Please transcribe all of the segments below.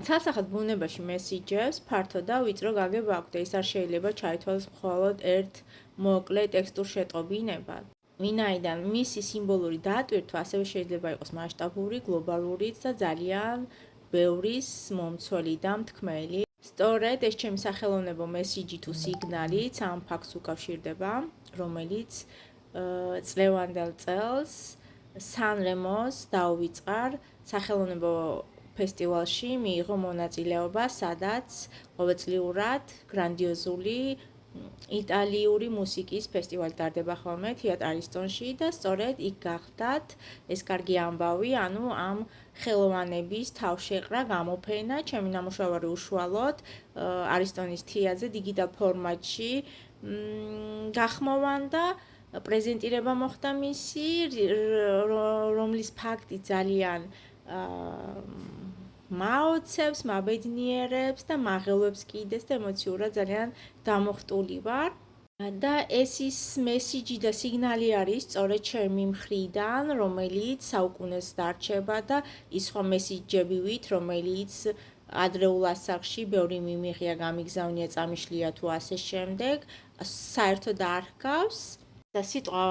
სასახად ბუნებაში მესიჯებს ფართო და ვიწრო გაგება აქვს და ის არ შეიძლება ჩაითვალოს მხოლოდ ერთ მოკლე ტექსტურ შეტყობინებად. ვინაიდან მისი სიმბოლური დატვირთვა ასევე შეიძლება იყოს მასშტაბური, გლობალურიც და ძალიან ბევრის მომცველი და მთქმელი. სწორედ ეს ჩემი სახელოვნებო მესიჯი თუ სიგნალიც ამ ფაქტს უკავშირდება, რომელიც წლევანდელ წელს სან-რემოს დაუვიწყარ სახელოვნებო ფესტივალში მიიღო მონაწილეობა, სადაც ყოველწლიურად გრანდიოზული იტალიური მუსიკის ფესტივალი ტარდება ხოლმე თეატრ არისტონში და სწორედ იქ გახდათ ეს კარგი ამბავი, ანუ ამ ხელოვანების თავშეყრა, გამოფენა, ჩემი ნამუშევარი უშუალოდ არისტონის თეატრზე დიგიტალ ფორმატში გახმოვანდა, პრეზენტირება მოხდა მისი, რომლის ფაქტი ძალიან მაოცებს, მაბედნიერებს და მაღელვებს კიდეს და ემოციურად ძალიან დამოხტული ვარ. და ეს ის მესიჯი და სიგნალი არის სწორედ ჩემი მხრიდან, რომელიც საუკუნეს დარჩება და ის სხვა მესიჯებივით, რომელიც ადრეულ ასაკში ბევრი მიმიღია, გამიგზავნია, წამიშლია თუ ასე შემდეგ, საერთოდ არ ჰგავს. და სიტყვა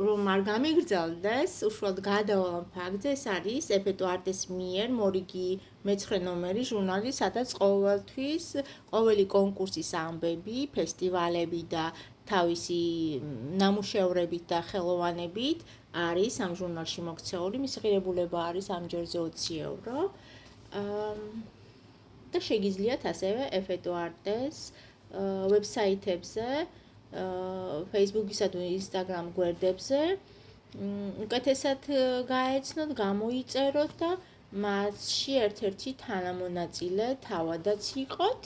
რომ არ გამიგრძელდეს, უშუალოდ გადავალ ამ ფაქტზე, ეს არის ეფეტო არტეს მიერ მორიგი მე-9 ნომერი ჟურნალი, სადაც ყოველთვის ყოველი კონკურსის ამბები, ფესტივალები და თავისი ნამუშევრებით და ხელოვანებით არის ამ ჟურნალში მოქცეული. მისი ღირებულება არის ამჯერზე 20 euро. და შეგიძლიათ ასევე ეფეტო არტეს ვებსაიტებზე, Facebook-ისა თუ Instagram გვერდებზე უკეთესად გაეცნოთ, გამოიწეროთ და მასში ერთ-ერთი თანამონაწილე თავადაც იყოთ.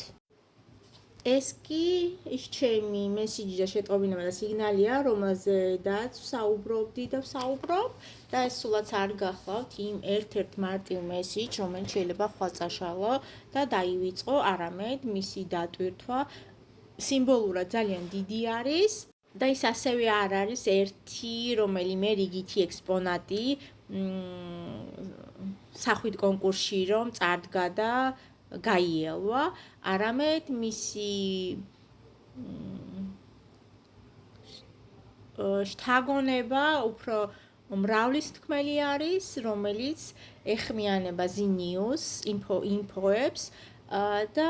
ეს კი ის ჩემი მესიჯი და შეტყობინება და სიგნალია, რომელზედაც ვსაუბრობდი და ვსაუბრობ და ეს სულაც არ გახლავთ იმ ერთ-ერთ მარტივ მესიჯს, რომელიც შეიძლება ხვალწაშალო და დაივიწყო, არამედ მისი დატვირთვა სიმბოლურად ძალიან დიდი არის და ის ასევე არ არის ერთი რომელიმე რიგითი ექსპონატი სახვით კონკურსში რომ წარდგა და გაიელვა, არამედ მისი შთაგონება უფრო მრავლის თქმელი არის, რომელიც ეხმიანება ზინიუს ინფოებს და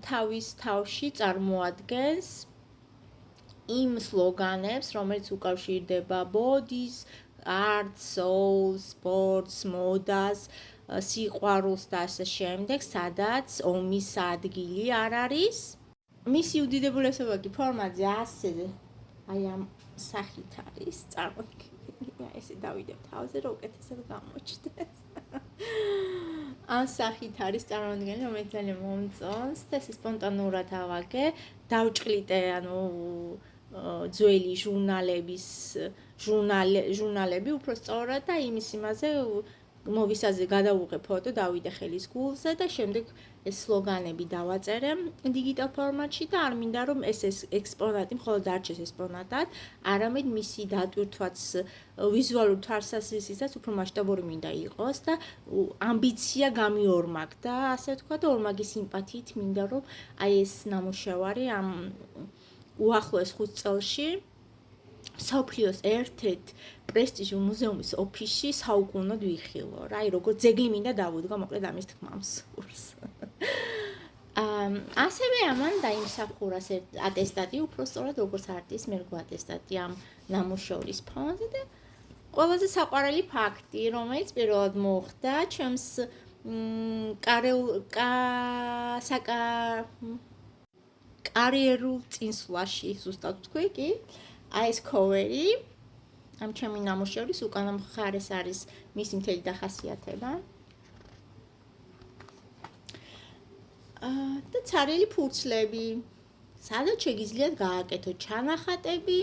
თავის თავში წარმოადგენს იმ სლოგანებს, რომელიც უკავშირდება ბოდის, arts, souls, sports, მოდას, სიყვარულს და ასე შემდეგ, სადაც ომის ადგილი არ არის. მისი უდიდებულესობა კი ფორმატზე ასე აი ამ სახით არის წარმოქმნილი. ესე დავიდებ თავზე, რომ უკეთესად გამოჩნდეს. ამ სახით არის წარმოქმნილი, რომელიც ძალიან მომწონს და ეს სპონტანურად ავაგე, დავჭყლიტე, ანუ ძველი ჟურნალები უფრო სწორად და იმის იმაზე მოვისაზე გადავუღე ფოტო, დავიდე ხელის გულზე და შემდეგ ეს სლოგანები დავაწერე დიგიტალ ფორმატში და არ მინდა რომ ეს ექსპონატი მხოლოდ დარჩეს ექსპონატად, არამედ მისი დატვირთვაც ვიზუალურ თვალსაზრისითაც უფრო მასშტაბური მინდა იყოს და ამბიცია გამიორმაგდა, ასე ვთქვა და ორმაგი სიმპათიით მინდა რომ აი ეს ნამუშევარი ამ უახლოეს 5 წელში მსოფლიოს ერთ-ერთ პრესტიჟულ მუზეუმის ოფისში საუკუნოდ ვიხილო რა, აი როგორ ძეგლი მინდა დავუდგა, მოკლედ ამის თქმა მსურს. ასევე ამან დაიმსახურა ატესტატი, უფრო სწორად როგორც არტის მერგო ატესტატი ამ ნამუშევრის ფონზე და ყველაზე საყვარელი ფაქტი, რომელიც პირველად მოხდა ჩემს კარიერულ წინსვლაში, ზუსტად ვთქვი კი, აი ეს კოვერი ამ ჩემი ნამუშევრის უკანა მხარეს არის მისი მთელი დახასიათება. და ცარიელი ფურცლები, სადაც შეგიძლიათ გააკეთოთ ჩანახატები,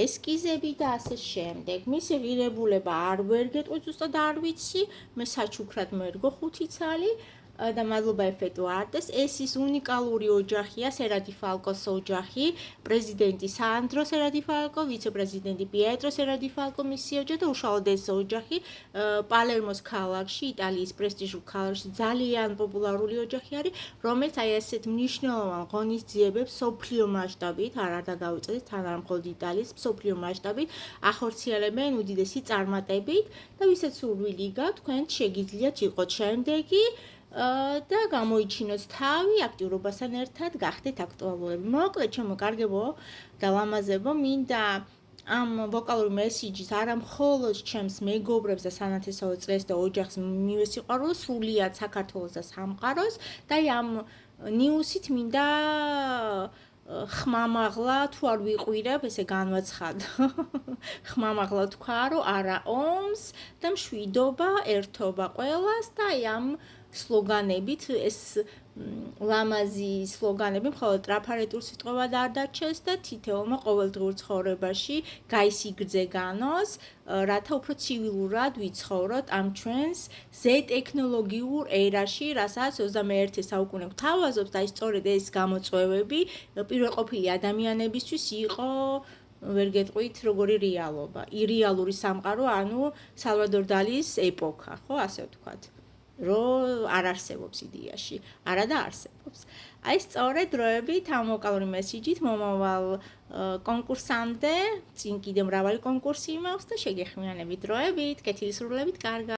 ესკიზები და ასე შემდეგ. მისი ღირებულება არ ვერ გეტყვით, ზუსტად არ ვიცი, მე საჩუქრად მერგო 5 ცალი, და მადლობა ეფედუარდეს. ეს ის უნიკალური ოჯახია, სერადი ფალკოს ოჯახი, პრეზიდენტი სანდრო სერადი ფალკო, ვიცე-პრეზიდენტი პიეტრო სერადი ფალკო, მისი ოჯახი და უშუალოდ ეს ოჯახი პალერმოს ქალაქში, იტალიის პრესტიჟულ ქალაქში ძალიან პოპულარული ოჯახი არის, რომელიც აი ესეთ მნიშვნელოვან ღონისძიებებს სოფლიო მასშტაბით, არ დაგავიწყდეთ, თან არ მხოლოდ იტალიის, სოფლიო მასშტაბით ახორციელებენ უდიდესი წარმატებით და ვისაც სურვილი გაქვთ, თქვენ შეგიძლიათ იყოთ შემდეგი და გამოიჩინოთ თავი აქტიურობასთან ერთად გახდეთ აქტუალურები. მოკლედ, ჩემო კარგებო და ლამაზებო, მინდა ამ ვოკალური მესიჯით არა მხოლოდ ჩემს მეგობრებს და სანათესაო წრეს და ოჯახს მივესიყვარულო, სრულიად საქართველოს და სამყაროს და ამ ნიუსით მინდა ხმამაღლა თუ არ ვიყვირებ, ესე განვაცხადო. ხმამაღლა თქვა, რომ არა ომს და მშვიდობა, ერთობა ყველას და ამ სლოგანებით ეს ლამაზი სლოგანები მხოლოდ ტრაფარეტულ სიტყვებად არ დარჩეს და თითოეულმა ყოველდღიურ ცხოვრებაში გაისიგრძე განოს, რათა უფრო ცივილურად ვიცხოვროთ ამ ჩვენს ზეტექნოლოგიურ ერაში, რასაც 21 საუკუნე გვთავაზობს და სწორედ ეს გამოწვევები პირველყოფილი ადამიანებისთვის იყო ვერ გეტყვით როგორი რეალობა. ირეალური სამყარო, ანუ სალვადორ დალის ეპოქა, ხო, ასე ვთქვათ. რომ არ არსებობს იდეაში, არა და არსებობს. აი სწორედ დროებით ამ ვოკალური მესიჯით მომავალ კონკურსამდე, წინ კიდე მრავალი კონკურსი იმავს და შეგეხმიანებით დროებით, კეთილი სრულებით, კარგად.